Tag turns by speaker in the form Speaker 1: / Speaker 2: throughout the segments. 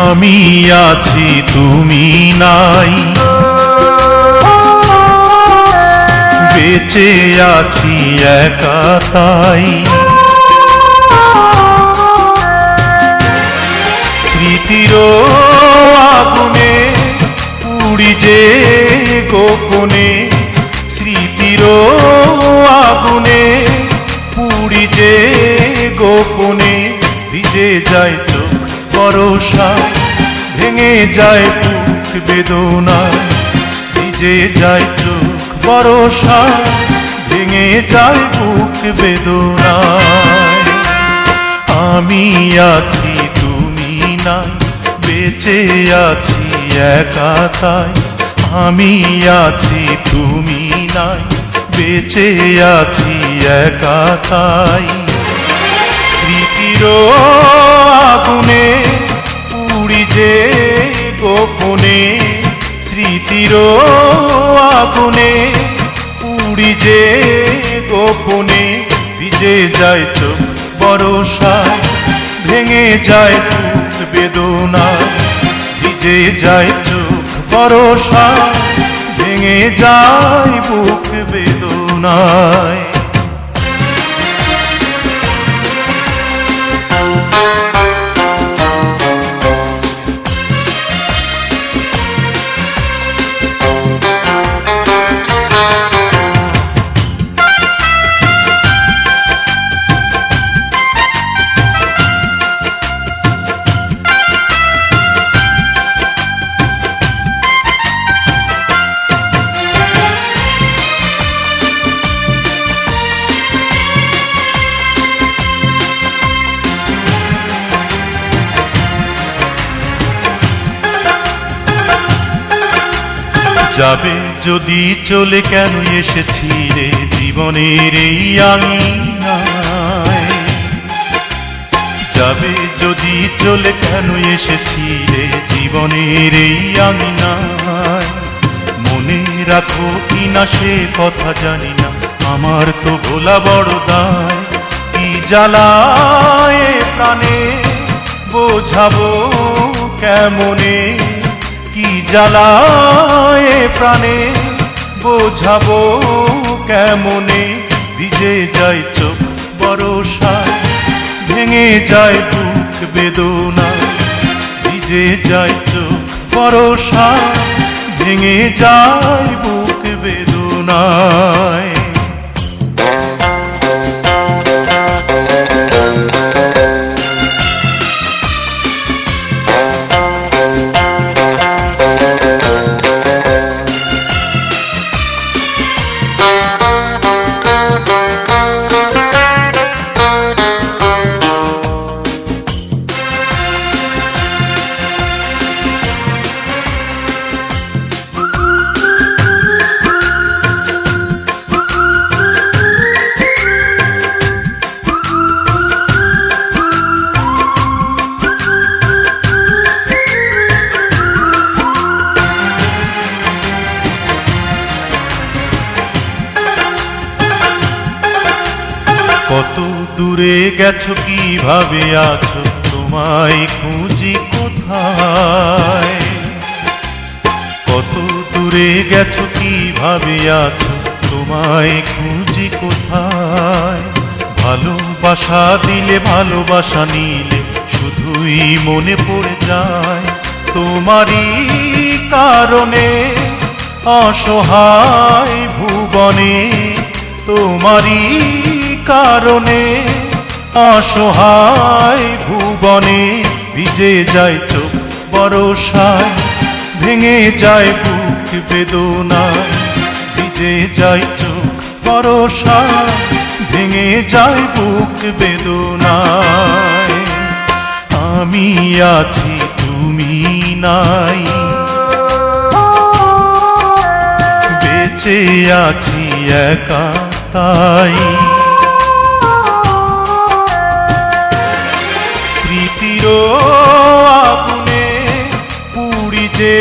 Speaker 1: আমি আছি তুমি নাই, বেঁচে আছি একা তাই। স্মৃতির আগুনে পুড়ি যে গোপনে, স্মৃতির আগুনে পুড়ি যে গোপনে। ভিজে যায় চোখ বরষা, ভেঙে যায় বুক বেদনা। ভিজে যায় চোখ বরষা, ভেঙে যায় বুক বেদনা। আমি আছি তুমি নাই, বেঁচে আছি একা তাই। আমি আছি তুমি নাই, বেঁচে আছি একা তাই। স্মৃতির আগুনে পুড়ি যে গোপনে, স্মৃতির আগুনে পুড়ি যে গোপনে। ভিজে যায় চোখ বরষা, ভেঙে যায় বুক বেদনা। ভিজে যায় চোখ বরষা, ভেঙে যায় বুক বেদনায়। যাবে যদি চলে কেন এসেছি রে জীবনের এই আঙিনায়। যাবে যদি চলে কেন এসেছি রে জীবনের এই আঙিনায়। মনে রাখো কিনা সে কথা জানি না, আমার তো ভোলা বড় দায়। কি জ্বালায় প্রাণে বোঝাবো কেমনে, কি জ্বালায় প্রাণে বোঝাবো কেমনে। ভিজে যায় চোখ বরষা, ভেঙে যায় বুক বেদনা। ভিজে যায় চোখ বরষা, ভেঙে যায় বুক বেদনায়। কত দূরে গেছো কিভাবে আছো, তোমায় খুঁজি কোথায়। কত দূরে গেছো কিভাবে আছো, তোমায় খুঁজি কোথায়। ভালোবাসা দিলে ভালোবাসা নিলে শুধুই মনে পড়ে যায় তোমারই কারণে। অসহায় ভুবনে তোমারই কারণে, অসহায় ভুবনে। ভিজে যায় চোখ বরষায়, ভেঙে যায় বুক বেদনায়। ভিজে যায় চোখ বরষায়, ভেঙে যায় বুক বেদনায়। আমি আছি তুমি নাই, বেঁচে আছি একা তাই। স্মৃতির আগুনে পুড়ি যে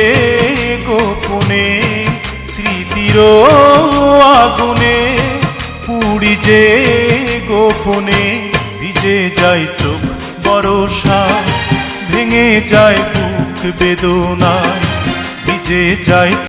Speaker 1: যে গোপনে ভিজে যায় চোখ বরষায়, ভেঙে যায় বুক বেদনায় ভিজে যায়